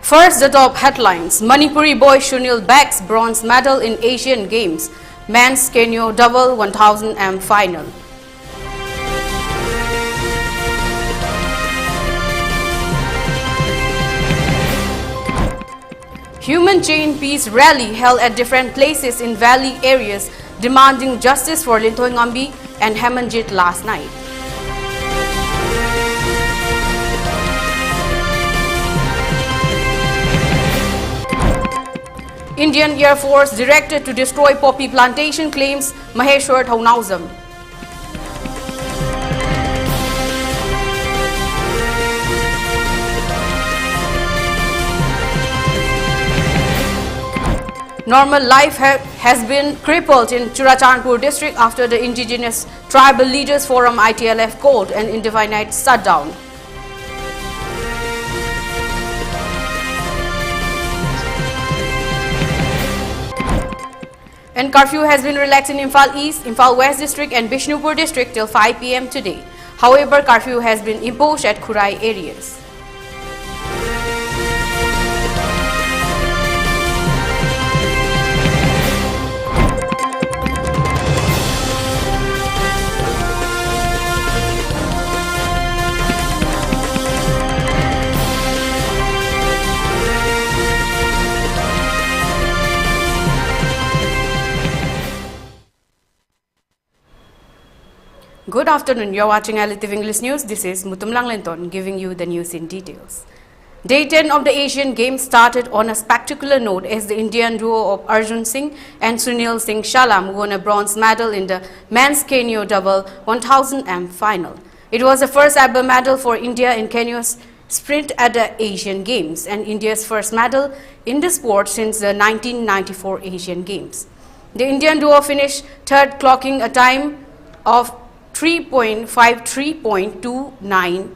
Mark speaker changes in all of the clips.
Speaker 1: First, the top headlines. Manipuri boy Sunil bags bronze medal in Asian Games. Men's canoe double 1000 m final. Human chain peace rally held at different places in valley areas demanding justice for Linthoi Ngambi and Hemanjit last night. Indian Air Force directed to destroy poppy plantation claims Maheshwar Thaunauzam. Normal life has been crippled in Churachandpur district after the Indigenous Tribal Leaders Forum ITLF called an indefinite shutdown. And curfew has been relaxed in Imphal East, Imphal West District and Bishnupur District till 5 p.m. today. However, curfew has been imposed at Khurai areas. Good afternoon, you're watching ELITETV English News. This is Mutum Langlenton giving you the news in details. Day 10 of the Asian Games started on a spectacular note as the Indian duo of Arjun Singh and Sunil Singh Shalam won a bronze medal in the men's canoe double 1000 m final. It was the first ever medal for India in canoe sprint at the Asian Games and India's first medal in the sport since the 1994 Asian Games. The Indian duo finished third, clocking a time of 3.53.29.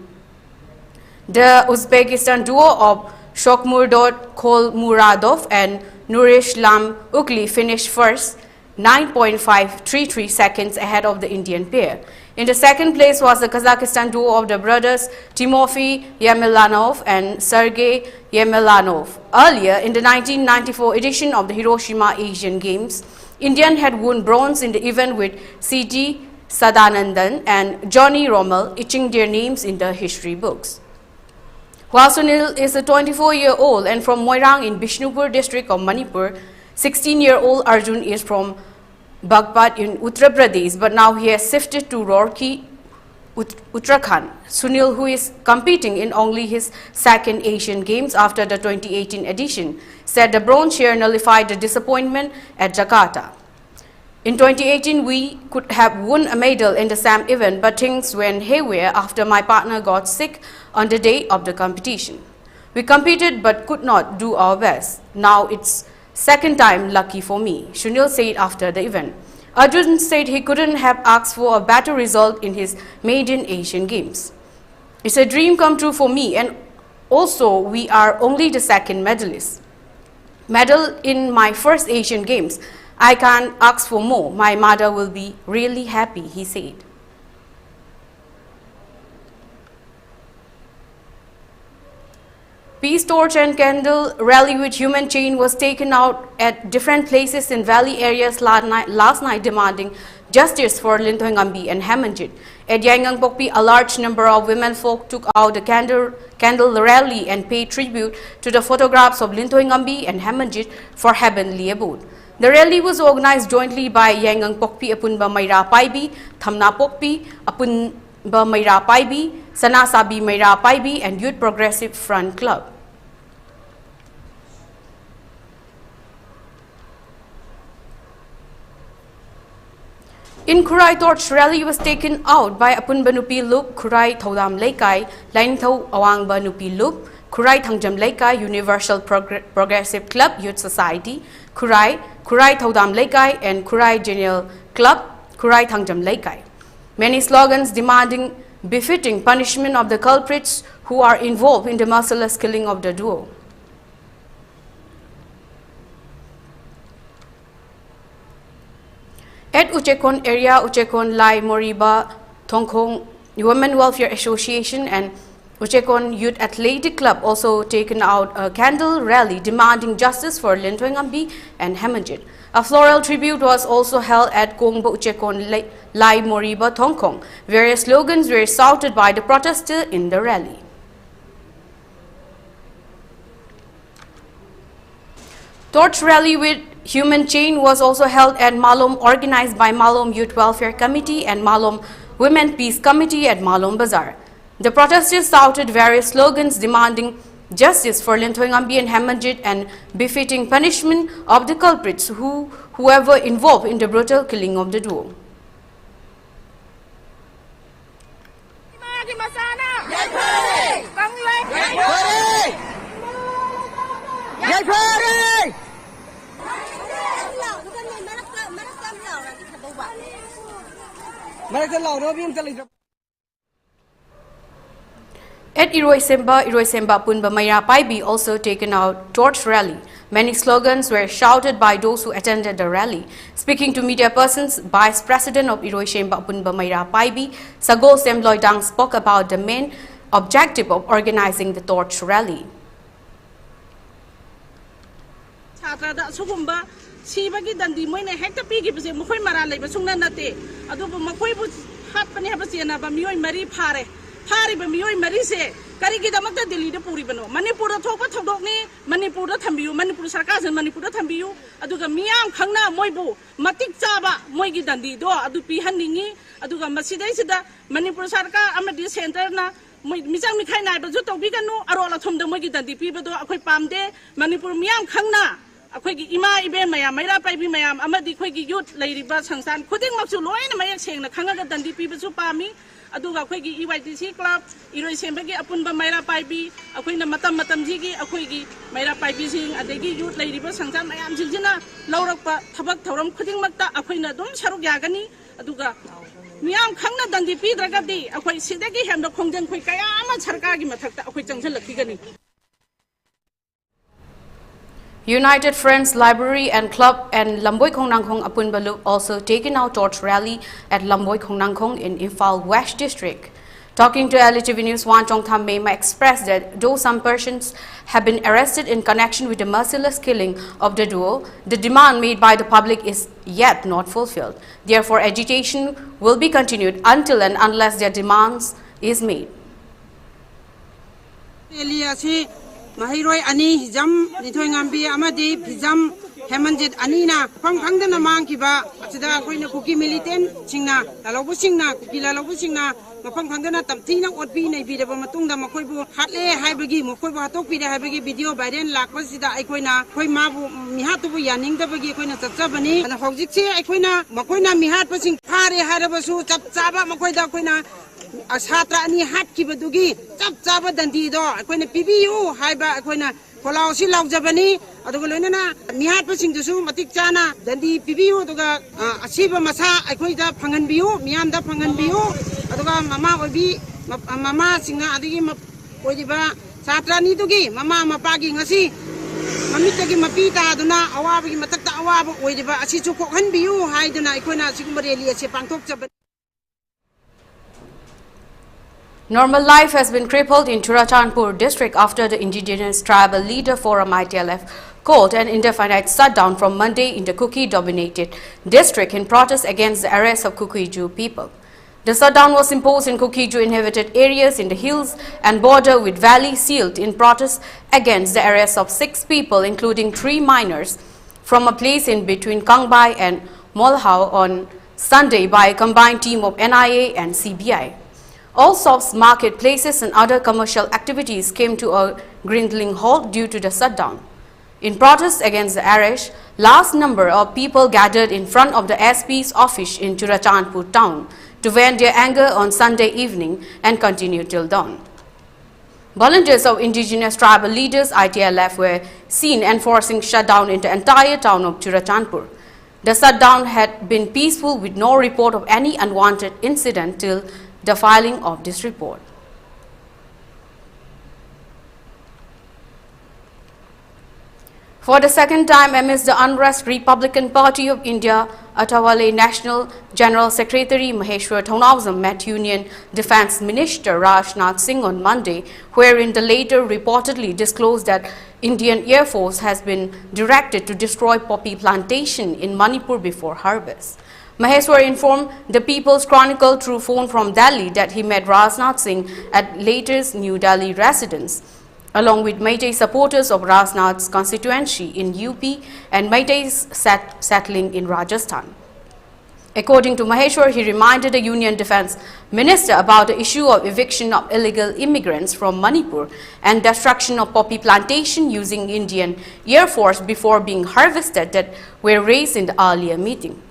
Speaker 1: The Uzbekistan duo of Shokmurdod Kholmuradov and Nurishlam Ukli finished first, 9.533 seconds ahead of the Indian pair. In the second place was the Kazakhstan duo of the brothers Timofey Yemelanov and Sergei Yemelanov. Earlier, in the 1994 edition of the Hiroshima Asian Games, India had won bronze in the event with C.G. Sadanandan and Johnny Rommel etching their names in the history books. While Sunil is a 24-year-old and from Moirang in Bishnupur district of Manipur, 16-year-old Arjun is from Bagpat in Uttar Pradesh, but now he has shifted to Roorkee, Uttarakhand. Sunil, who is competing in only his second Asian Games after the 2018 edition, said the bronze share nullified the disappointment at Jakarta. In 2018, we could have won a medal in the same event, but things went haywire after my partner got sick on the day of the competition. We competed but could not do our best. Now it's second time lucky for me, Sunil said after the event. Arjun said he couldn't have asked for a better result in his maiden Asian Games. It's a dream come true for me, and also we are only the second medalist. Medal in my first Asian Games. I can't ask for more. My mother will be really happy, he said. Peace torch and candle rally with human chain was taken out at different places in valley areas last night demanding justice for Linthoi Ngambi and Hemanjit. At Yangang Pokpi, a large number of women folk took out the candle rally and paid tribute to the photographs of Linthoi Ngambi and Hemanjit for heavenly abode. The rally was organized jointly by Yangang Pokpi Apunba Maira Paibi, Thamna Pokpi Apunba Maira Paibi, Sanasabi Maira Paibi and Youth Progressive Front Club. In Khurai, torch rally was taken out by Apunba Nupi Loop, Khurai Thodam Laikai, Lainthau Awangba Nupi Loop, Khurai Thangjam Laikai, Universal Progressive Club Youth Society, Khurai Thodam Laikai and Khurai General Club, Khurai Thangjam Laikai. Many slogans demanding befitting punishment of the culprits who are involved in the merciless killing of the duo. At Uchekon area, Uchekon Lai Moriba Thongkong Women Welfare Association and Uchekon Youth Athletic Club also taken out a candle rally demanding justice for Lintoingambi and Hemanjit. A floral tribute was also held at Kongba Uchekon Lai Moriba Thongkong. Various slogans were shouted by the protesters in the rally. Torch rally with human chain was also held at Malom, organized by Malom Youth Welfare Committee and Malom Women Peace Committee at Malom Bazaar. The protesters shouted various slogans demanding justice for Lintoingambi and Hemanjit and befitting punishment of the culprits whoever involved in the brutal killing of the duo. At Iroisemba Punba Mayra Paibi also taken out torch rally. Many slogans were shouted by those who attended the rally. Speaking to media persons, Vice President of Iroisemba Punba Mayra Paibi, Sagol Semloidang spoke about the main objective of organizing the torch rally.
Speaker 2: Sibagi dandi moine hekta pigi bese mokoi mara leba sungna nate adubu mokoi bu hapani habase na ba mioi mari phare ba mioi mari se karigi damakta Delhi de puri bano Manipur da thokpa thodok ni Manipur da thambiu Manipur sarkar san Manipur da thambiu aduga miyam khangna moibu matik chaba moigi dandi do adu pi haningi aduga masidai sida Manipur sarkar amadi center na mijang mikhai nai ba ju tobi kanu arola thomda moigi dandi pi ba do akhoi pamde Manipur miyam khangna akhoi ima iben mayam Mayra Paibi mayam amadi khoi gi youth leiriba sangsan khuding maksu loina mayak sengna khangaga dandi pi basu pami aduga khoi gi EYTC club Iroisemba gi apunba Mayra Paibi akhoi na matam ji gi akhoi gi Mayra Paibi sing adegi youth leiriba sangsan mayam jiljina laurakpa thabak thoram khuding makta akhoi na dum saruk yagani aduga miyam khangna dandi pi dragadi akhoi sidagi hemda khongjang khoi kaya ama sarkar gi mathakta akhoi changchal lakhigani.
Speaker 1: United Friends Library and Club and Lamboi Khongnangkhong Apunbaluk also taken out torch rally at Lamboi Khongnangkhong in Imphal West District. Talking to ELITETV News, Wan Chong Tham Mema expressed that though some persons have been arrested in connection with the merciless killing of the duo, the demand made by the public is yet not fulfilled. Therefore, agitation will be continued until and unless their demands is made.
Speaker 3: Mahiroi ani hijam Lintoingambi amadi hijam Hemanjit anina pangkhangdana mangkiba asida koina kuki militant singna lalobu singna kuki lalobu singna mapangkhangdana tamthina otbi nei bidaba matungda makoibu hatle haibagi makoibu hatokpi de haibagi video viral lakpasida aikoina koi mabu mihatubu yaningdabagi koina chapchabani ana hojikse aikoina makoina mihat pasing phare harabasu chapchaba makoida koina Asatra ani hat kibadugi chapchaba dandi do akoina pibiu haiba akoina kolao si laujabani aduga loinana mihat pasing dusu matik chana dandi pibiu aduga asiba masa akoida phanganbiu miyamda phanganbiu aduga mama obi mama singa adigi oidiba satra ni dugi mama mapagi ngasi mamitagi mapita aduna awabagi matakta awaba oidiba asi chu kokhanbiu haiduna akoina sigumba rally ase pangthok chabani.
Speaker 1: Normal life has been crippled in Churachandpur district after the indigenous tribal leader forum ITLF called an indefinite shutdown from Monday in the Kuki-dominated district in protest against the arrest of Kukiju people. The shutdown was imposed in Kukiju inhabited areas in the hills and border with valley sealed in protest against the arrest of 6 people including 3 minors from a place in between Kangbai and Molhau on Sunday by a combined team of NIA and CBI. All shops, marketplaces and other commercial activities came to a grinding halt due to the shutdown. In protest against the arrest, large number of people gathered in front of the SP's office in Churachandpur town to vent their anger on Sunday evening and continue till dawn. Volunteers of indigenous tribal leaders ITLF were seen enforcing shutdown in the entire town of Churachandpur. The shutdown had been peaceful with no report of any unwanted incident till the filing of this report. For the second time amidst the unrest, Republican Party of India, Atawale National General Secretary Maheshwar Thaunawsam met Union Defence Minister Rajnath Singh on Monday, wherein the latter reportedly disclosed that Indian Air Force has been directed to destroy poppy plantation in Manipur before harvest. Maheshwar informed the People's Chronicle through phone from Delhi that he met Rajnath Singh at latter's New Delhi residence, along with Meitei supporters of Rajnath's constituency in UP and Meitei's settling in Rajasthan. According to Maheshwar, he reminded the Union Defence Minister about the issue of eviction of illegal immigrants from Manipur and destruction of poppy plantation using Indian Air Force before being harvested that were raised in the earlier meeting.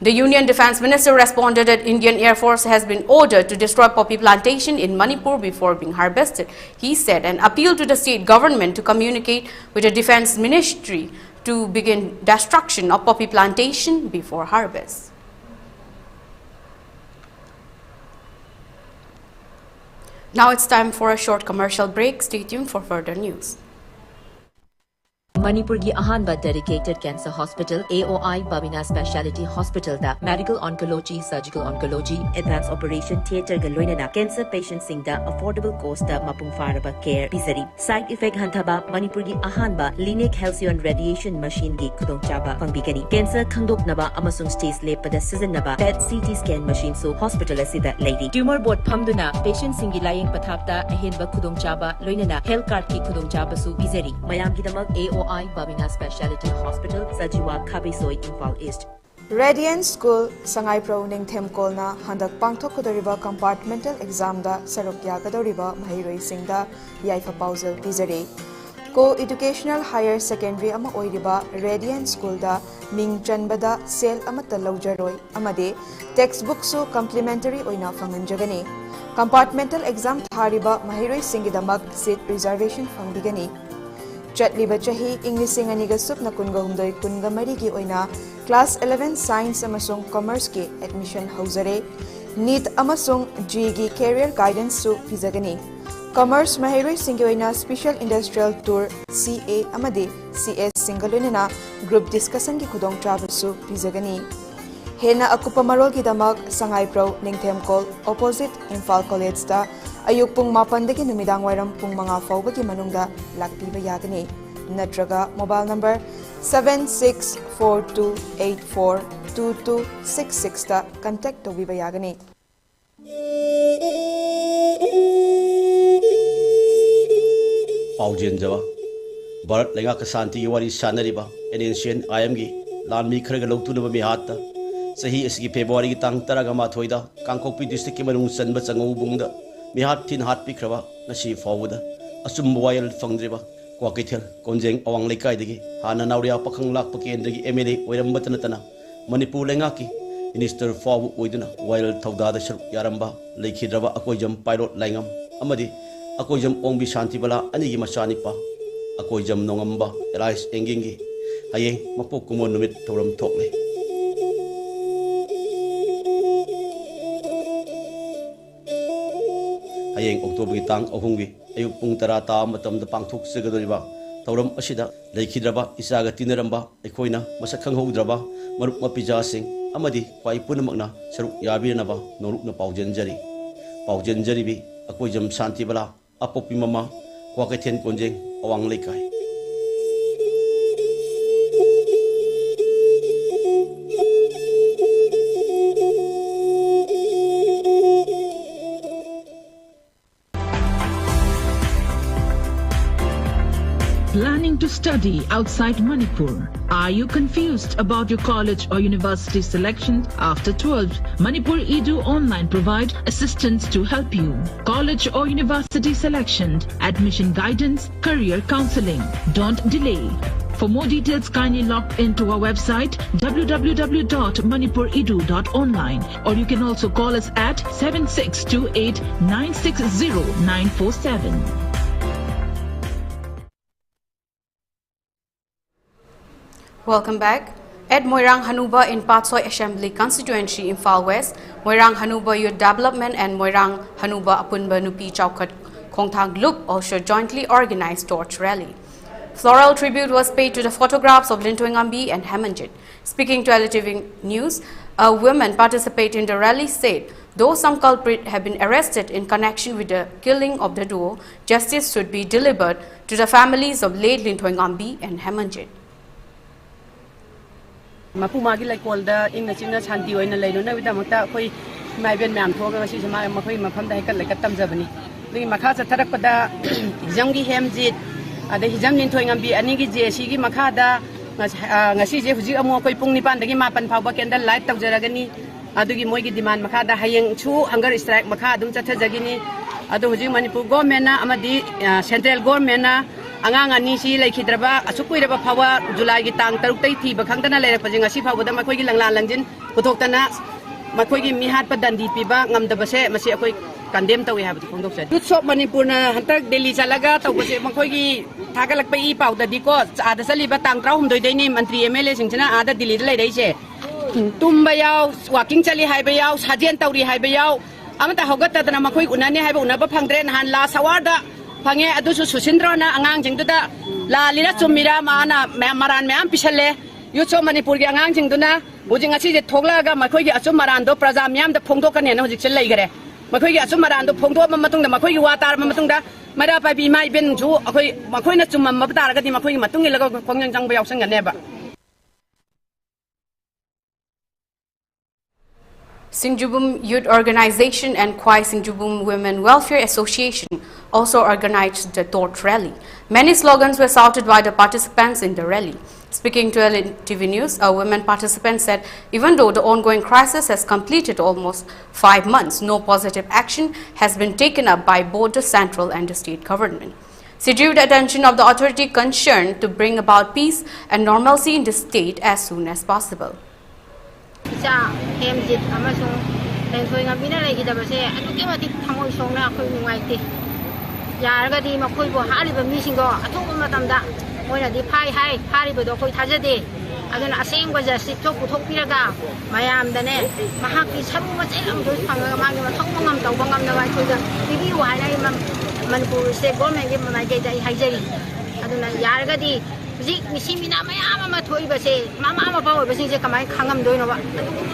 Speaker 1: The Union Defence Minister responded that Indian Air Force has been ordered to destroy poppy plantation in Manipur before being harvested, he said, and appealed to the state government to communicate with the Defence Ministry to begin destruction of poppy plantation before harvest. Now it's time for a short commercial break. Stay tuned for further news.
Speaker 4: Manipur gi ahanba dedicated cancer hospital AOI Babina Speciality Hospital da medical oncology, surgical oncology, advanced operation theater ga loinana cancer patients sing da affordable cost da mapung faraba care pisari. Side effect hantaba Manipur gi ahanba Lineage Halcyon radiation machine gi khudong chaba pangbigani. Cancer khangdoknaba amasung stage lepada sizinaba PET CT scan machine so hospital asida lady. Tumor board phamduna patient singi laying pathapta ahenba khudong chaba loinana health card ki khudong chaba su pisari. Mayam gi damak AOI Babina Speciality Hospital, Sajiwa Khabisoi, Imphal East.
Speaker 5: Radiant School, Sangai Pro Ning Themkolna, Handak Pangthok Kodoriba Compartmental Exam da Sarok Yagadoriba, Mahiroi Singda, Yaifa Pausel Pizare. Co-educational higher secondary ama oiriba Radiant School da Ming Chanbada Sale amata Laujaroi, Amade, textbook su complimentary oina fanganjagani. Compartmental exam thariba Mahiroi Singidamak seat reservation fangbigani. Chatliba chahi English Aniga Supna Kunga Humdoi Kunga Marigi Oina Class 11 Science Amasung Commerce Ki admission Hausare NEET Amasung GE Career Guidance Su Pizagani Commerce Mahiroi Singoina Special Industrial Tour CA Amade CS Singalunina Group Discussion Ki Kudong Travel Su Pizagani Hena Akupa Marol Ki Damak Sangai Pro Ningthem Call opposite Imphal College da Ayuk pung mapandagi numidang wairam pung mga faubagi manungda lakpiba yagani. Natraga mobile number 7642842266 da contact to viba yagani.
Speaker 6: Paujen Java Barat Lenga Kasanti Wari Sanariba and Ancient Iamgi Lan Mikra Lotunaba Mihata Sahi Ski February Tang Taragama Toida Kankopi district Kimanung San Batsango Bunda Mihat tin hat pikraba nasi forward asum wild fangdriba kwakithel konjeng awang lekai digi hana nauria pakhang lak paken digi MLA oirambatana tana Manipur lengaki minister forward oiduna wild thawda da shru yaramba lekhidraba akoijam pilot laingam amadi akoijam ongbi shanti bala anigi machani pa akoijam nongamba elais engingi hayeng mapok kumon numit thoram thokle Ayeng October Tang Ohungi, Ayuk Pung Tarata, Matam the Pangtuk Sigadoriba, Tauram Ashida, Lakidraba, Isaga Tineramba, Equina, Masakang Hodraba, Maruk Mapija Sing, Amadi, Kwai Punamagna, Saruk Yabinaba, Noruk na Paujanjari, Paujanjaribi, Akoijam Santibala, Apopimama, Kwakatian Konjeng, Awang Lekai.
Speaker 7: Planning to study outside Manipur? Are you confused about your college or university selection after 12? Manipur Edu Online provides assistance to help you. College or university selection, admission guidance, career counseling. Don't delay. For more details, kindly log into our website www.manipuredu.online, or you can also call us at 7628 960 947.
Speaker 1: Welcome back. At Moirang Hanuba in Patsoy Assembly Constituency, Imphal West, Moirang Hanuba Youth Development and Moirang Hanuba Apunba Nupi Chaukat Kongthang Loop also jointly organized torch rally. Floral tribute was paid to the photographs of Langlenton and Hemanjit. Speaking to ELITETV News, a woman participating in the rally said, though some culprits have been arrested in connection with the killing of the duo, justice should be delivered to the families of late Langlenton and Hemanjit.
Speaker 8: Mapumagi like all the English and Manipuri in the Lady Navidamata, my Ben Mam Toga, she's my Mapam like a Tamzabani. The Makasa Tarapada, Zangi Hemzit, the Hizam and be Anigi, Shigi Makada, Nasi, Amoko Pungipan, the Gimapan Papa Kendall, Light of Zaragani, Adugi Mogi demand Makada, Hayang, two hunger strike Makadum Tatazagini, Aduji Manipur Gormena, Amadi, Central Gormena. Angang anisi like Hidraba, a Sukuiraba power, July Gitang, Tarukti, Bakangana, Pajanga Sipa with the Makogi Langlenton, Putokana, Makogi Mihat Padandi Piba, Ngam the Base, Masia condemned we have to conduct. Good shop Manipurna, Hunter, Delhi Salaga, Makogi, Tagalak Pai Pau, the Dicos, Ada Salibatang, Traum, the name and 3 MLS in China, other delete they say. Tumbayao, walking Chali Hibayao, Hajan Tauri Hibayao, Amata Hogata, the Makoi Unani have Unaba Pangren, Han La Sawada. Pange adusu susindra na angang jing tuda la lira chumira maana maran me am pisale yucho Manipur gi angang jing tuna bujing asi je thogla ga makhoi gi achum maran do praja myam da phongdo kan ne hojik chel lai gare makhoi gi achum maran do phongdo ma matung da makhoi gi wa tar ma matung da mara pa bi mai ben ju makhoi na chum ma tar ga di makhoi gi matung gi la ga khongyang jang ba yaw sang ne ba.
Speaker 1: Singjubum Youth Organization and Kwai Singjubum Women Welfare Association also organized the Torch Rally. Many slogans were shouted by the participants in the rally. Speaking to ELITETV News, a women participant said, even though the ongoing crisis has completed almost 5 months, no positive action has been taken up by both the central and the state government. She drew the attention of the authority concerned to bring about peace and normalcy in the state as soon as possible.
Speaker 9: Hemjit amasung Langlenton ngabina lagi dabase aduki mati thamoi songna akhoi nungaite yaraga di makhoi bo hariba misingo athuba matamda moina di phai hai hariba do khoi thajade aduna aseng ba justice thok puthok piraga mayam dane mahaki saru ma chelam do phanga magi ma thok ngam taw bangam na wai khoida bibi wa nai Manipur state government gi mai ge dai haijari aduna yaraga di Zik misimina mayama mathoi base mama pa base je kamai khangam doino ba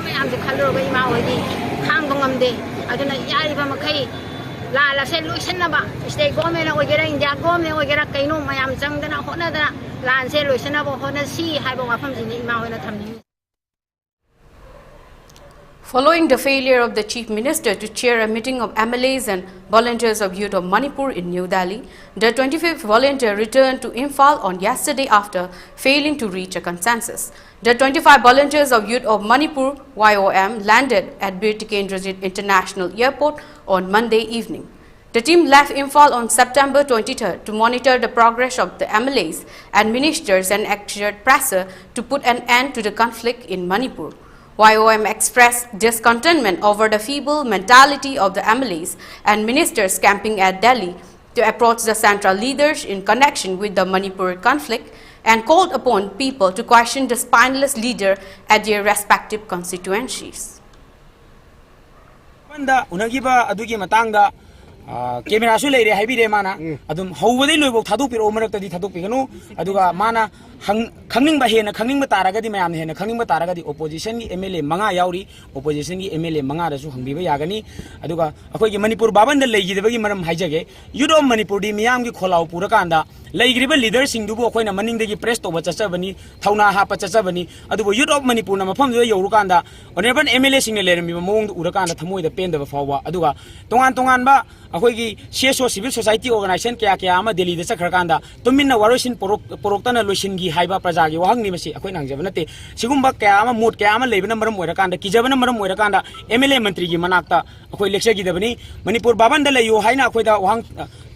Speaker 9: mayam je khalo ba ima hoidi khang dongam de aduna yari ba makai la la se loisan ba state government ogera India government ogera kaino mayam jangdana hona da lan se loisan ba hona si hai ba wafam jini ima hoina thamni.
Speaker 1: Following the failure of the Chief Minister to chair a meeting of MLAs and volunteers of Youth of Manipur in New Delhi, the 25th volunteer returned to Imphal on yesterday after failing to reach a consensus. The 25 volunteers of Youth of Manipur YOM landed at Bir Tikendrajit International Airport on Monday evening. The team left Imphal on September 23rd to monitor the progress of the MLAs and ministers and exert pressure to put an end to the conflict in Manipur. YOM expressed discontentment over the feeble mentality of the MLAs and ministers camping at Delhi to approach the central leaders in connection with the Manipur conflict and called upon people to question the spineless leader at their respective constituencies.
Speaker 10: Camera su leire haibire mana adum howbadai loibo thaduk piro marakta di thaduk piganu aduga mana khangning ba hena khangning ba taraga di mayam hena khangning ba taraga di opposition gi MLA manga yauri opposition gi MLA manga da su hangbiba yagani aduga akoi gi Manipur baban da leigi debagi maram haijage Youth of Manipur di miyam gi kholau pura kanda leigriba leader sing dubu akoi na maning de gi press to ba chachabani thauna ha pa chachabani adubu Youth of Manipur na mafam de yoru kanda oneban MLA sing le lermi mong ura kanda thamoi da pen da ba fawa aduga tongan ba akoi CSO civil society organization kya ama Delhi de sakhrakanda tuminna warosin poroktana loisin gi haiba praja gi wahang ni masi akoi nangjabana te sigumba kya ama mood kya ama lebana maram oirakanda kijabana maram oirakanda MLA mantri gi manakta akoi lecture gi dabani Manipur baban da layo haina akoi da wahang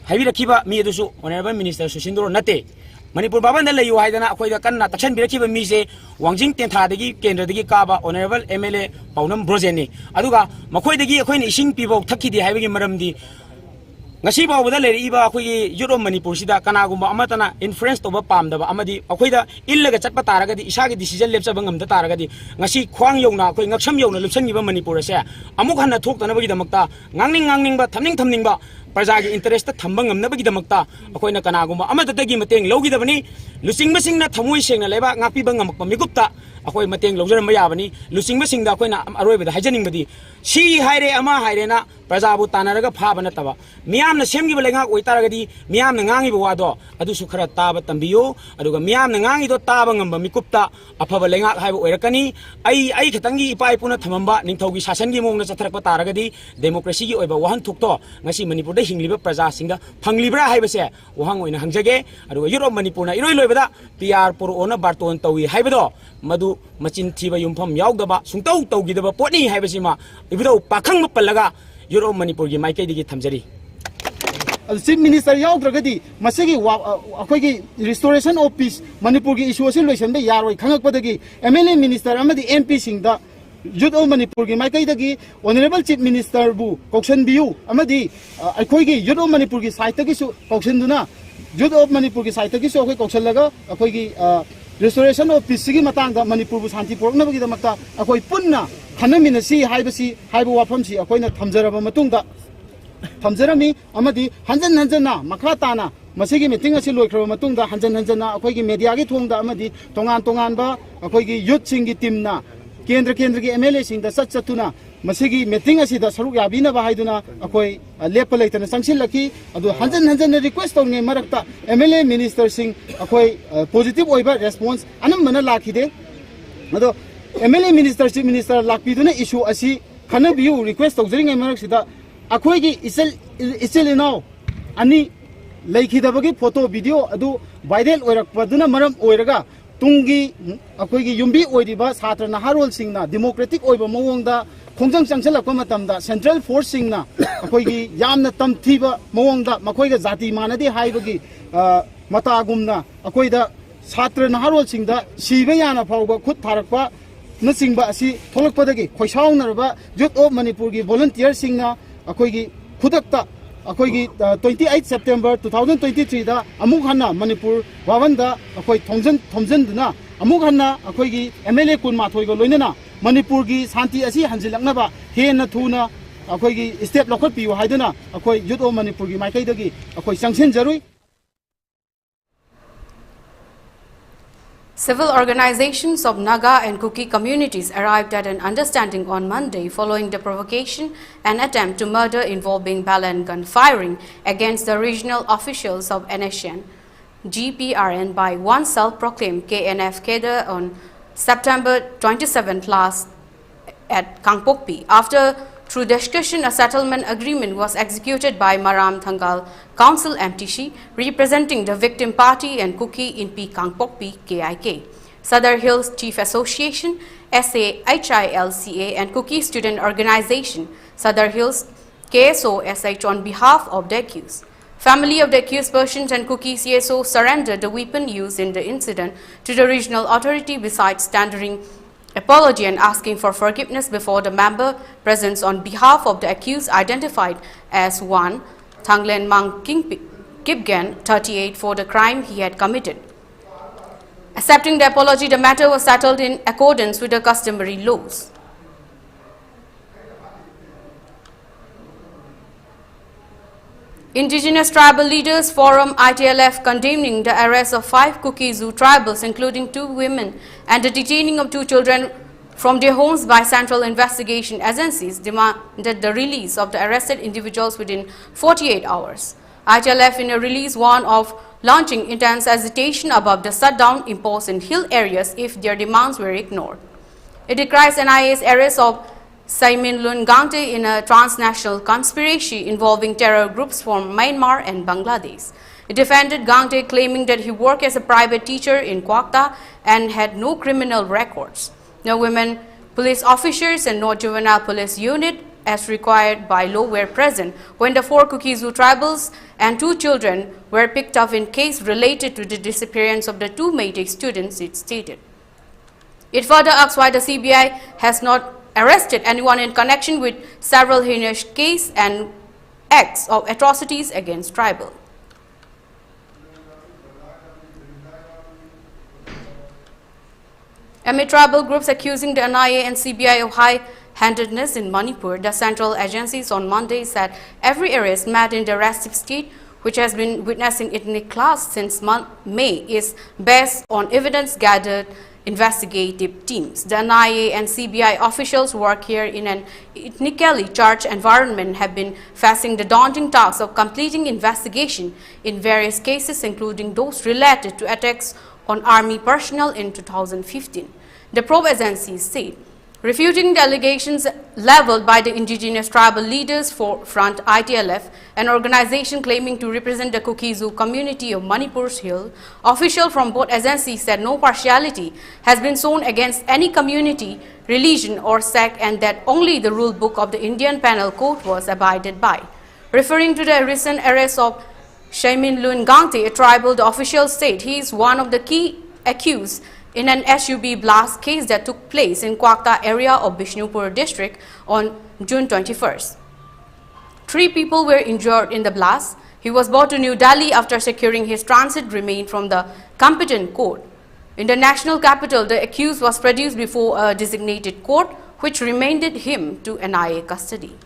Speaker 10: haibi rakhiba mi adusu honorable minister Susindro nate Manipur baban da layo haidana akoi da kanna takshan bi rakhiba mi se wangjing tentha dagi kendra dagi kaba honorable MLA Paunam Brojeni aduga makoi dagi akoi ni ising pibo thakki di haibi gi maram di ngasi ba wada leri iba akoi Youth of Manipur sida kana gumba amatana influence to ba pam da ba amadi akoi da illaga chatpa taraga di isa gi decision lepsa bangam da taraga di ngasi khwang yongna akoi ngaksam yongna lupsan gi ba Manipur se amuk hanna thok tana ba gi damakta ngangning ba thamning ba प्रजागी interest थंबा ngamnabagidamata akoina kanaguma amadagi mateng logidabani lusingmasingna thamoi sengna leba ngapiba ngamakpa migupta akoi mateng logjaramba yabani lusingmasingda akoina aroibada hajaningbadi si haire ama hairena प्रजाबु तानरगा फाब नतबा मियामना सेमगिबा लेंगा ओइतारगदी मियामना ngangiba wado adusu khara taba tambiyo aduga मियामना ngangido taba ngamba mikupta afaba lenga haiba oirakani ai khatangi ipai puna thamamba ningthaugi sasangi mongna chatharakpa taragadi democracy gi oiba wahan thukto ngasi manipur da hingliba praja singa phanglibra haibase wahang oina hangjage aduga Europe manipurna iroi loibada PR puru ona barton tawi haibado madu machin thiba yumpham yaugdaba sungtau tawgidaba potni haibasima ibido pakhang pallaga Europe Manipur gi Michael digi thamjari
Speaker 11: Chief Minister yaudragadi masigi akoigi restoration of peace Manipur gi issue asin loisan be yaroi khangakpadagi MLA minister amadi MP singda Youth of Manipur gi Michael dagi Honorable Chief Minister bu kausan biu amadi akoigi Youth of Manipur gi site gi su kausan duna Youth of Manipur gi site gi su akoi kausan laga akoigi restoration of peace gi matang da Manipur bu shanti porna bagi da makta akoi punna khanamina si haibasi haibu wafam si akoina thamjaraba matungda thamjarami amadi hanjan makha tana masigi meeting asi loikhra matungda hanjan akoigi media gi thongda amadi tongan ba akoigi youth singi team na kendra gi MLA singda satuna masigi meeting asi da saruk yabina ba haiduna akoi lepa leitana sangsil laki adu hanjan request tonge marakta MLA minister sing akoi positive oiba response anam mana lakhide ado MLA minister chief minister lakpiduna issue asi khana biu request tawjring emark sida akhoi gi isel now ani leikhidabagi photo video adu viral oirakpaduna maram oiraga tungi akhoi gi yumbi oiriba satra naharol singna democratic oiba mawongda khongjang changchalakpa matamda central force singna akhoi gi yamna tamthiba mawongda makhoi ga jati manadi haibagi matagumna akhoi da satra naharol singda siba yana phawba khut tharakpa nasingba asi tholakpadagi khoisaunarba Youth of Manipur gi volunteer singna akoigi khudakta akoigi 28 September 2023 da amuk hanna Manipur wawanda akoi thomjan duna amuk hanna akoigi MLA kunma thoigo loinana Manipur gi shanti asi hanjilaknaba hena thuna akoigi step lokot piu haiduna akoi Youth of Manipur gi maikai dagi akoi sangsen jarui.
Speaker 1: Civil organizations of Naga and Kuki communities arrived at an understanding on Monday following the provocation and attempt to murder involving ballon gun firing against the regional officials of NSN GPRN by one self-proclaimed KNF cadre on September 27th last at Kangpokpi. After through discussion, a settlement agreement was executed by Maram Thangal Council MTC, representing the victim party and Kuki in P Kangpokpi KIK. Sadar Hills Chief Association, SAHILCA and Kuki Student Organization, Sadar Hills KSO SH on behalf of the accused. Family of the accused persons and Kuki CSO surrendered the weapon used in the incident to the regional authority besides tendering apology and asking for forgiveness before the member presence on behalf of the accused identified as one Langlenton Kipgen, 38, for the crime he had committed. Accepting the apology, the matter was settled in accordance with the customary laws. Indigenous Tribal Leaders Forum ITLF condemning the arrest of 5 Kuki Zoo tribals including 2 women and the detaining of 2 children from their homes by central investigation agencies demanded the release of the arrested individuals within 48 hours. ITLF in a release warned of launching intense agitation above the shutdown imposed in hill areas if their demands were ignored. It decries NIA's arrest of Saimin Lun Gangte in a transnational conspiracy involving terror groups from Myanmar and Bangladesh. It defended Gangte, claiming that he worked as a private teacher in Kwakta and had no criminal records. No women police officers and no juvenile police unit as required by law were present when the 4 Kuki Zoo tribals and 2 children were picked up in case related to the disappearance of the 2 Meitei students, it stated. It further asks why the CBI has not arrested anyone in connection with several heinous cases and acts of atrocities against tribal. Amid tribal groups accusing the NIA and CBI of handedness in Manipur, the central agencies on Monday said every arrest made in the restive state, which has been witnessing ethnic clash since May, is based on evidence gathered investigative teams. The NIA and CBI officials who work here in an ethnically charged environment have been facing the daunting task of completing investigation in various cases, including those related to attacks on army personnel in 2015. The probe agencies said, refuting the allegations leveled by the indigenous tribal leaders for Front ITLF, an organization claiming to represent the Kuki-Zu community of Manipur's Hill, officials from both agencies said no partiality has been shown against any community, religion or sect, and that only the rule book of the Indian Penal Code was abided by. Referring to the recent arrest of Shaimin Lun Gangte, a tribal, the official said he is one of the key accused in an SUV blast case that took place in Kwakta area of Bishnupur district on June 21st. 3 people were injured in the blast. He was brought to New Delhi after securing his transit remand from the competent court. In the national capital, the accused was produced before a designated court, which remanded him to NIA custody.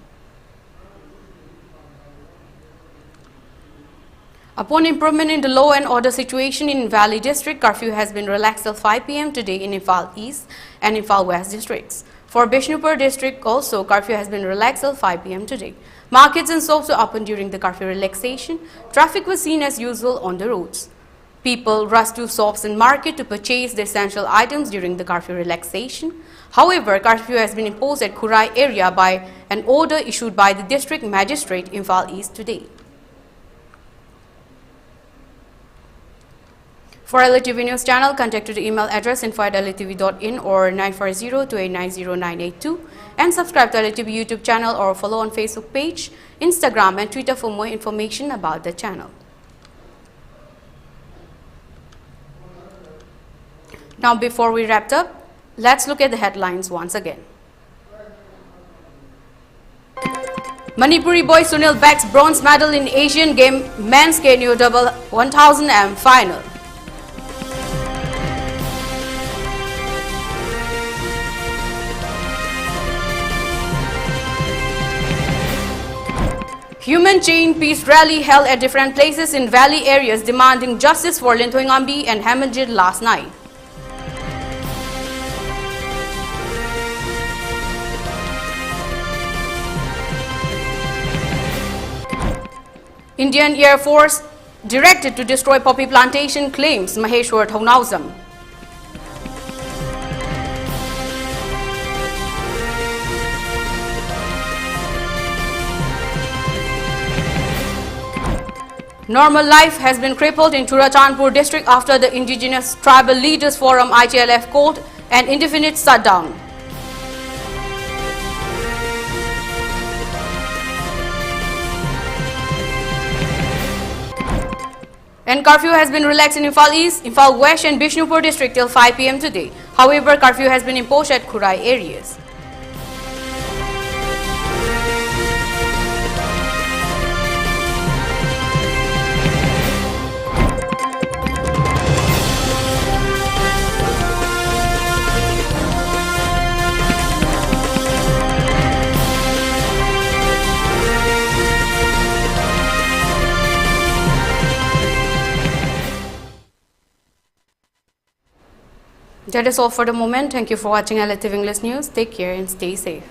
Speaker 1: Upon improvement in the law and order situation in Valley District, curfew has been relaxed till 5 p.m. today in Imphal East and Imphal West districts. For Bishnupur district also, curfew has been relaxed till 5 p.m. today. Markets and shops were open during the curfew relaxation. Traffic was seen as usual on the roads. People rushed to shops and market to purchase the essential items during the curfew relaxation. However, curfew has been imposed at Khurai area by an order issued by the district magistrate Imphal East today. For ELITETV News channel, contact to the email address info@elitetv.in or 940-2890-982 and subscribe to ELITETV YouTube channel or follow on Facebook page, Instagram and Twitter for more information about the channel. Now before we wrap up, let's look at the headlines once again. Manipuri boy Sunil bags bronze medal in Asian Game Men's Canoe Double 1000 m final. Human Chain Peace Rally held at different places in valley areas demanding justice for Langlenton and Hamanjit last night. Indian Air Force directed to destroy poppy plantation claims Maheshwar Thaunauzam. Normal life has been crippled in Churachandpur district after the Indigenous Tribal Leaders Forum ITLF called an indefinite shutdown. And curfew has been relaxed in Imphal East, Imphal West and Bishnupur district till 5 p.m. today. However, curfew has been imposed at Khurai areas. That is all for the moment. Thank you for watching ELITETV English News. Take care and stay safe.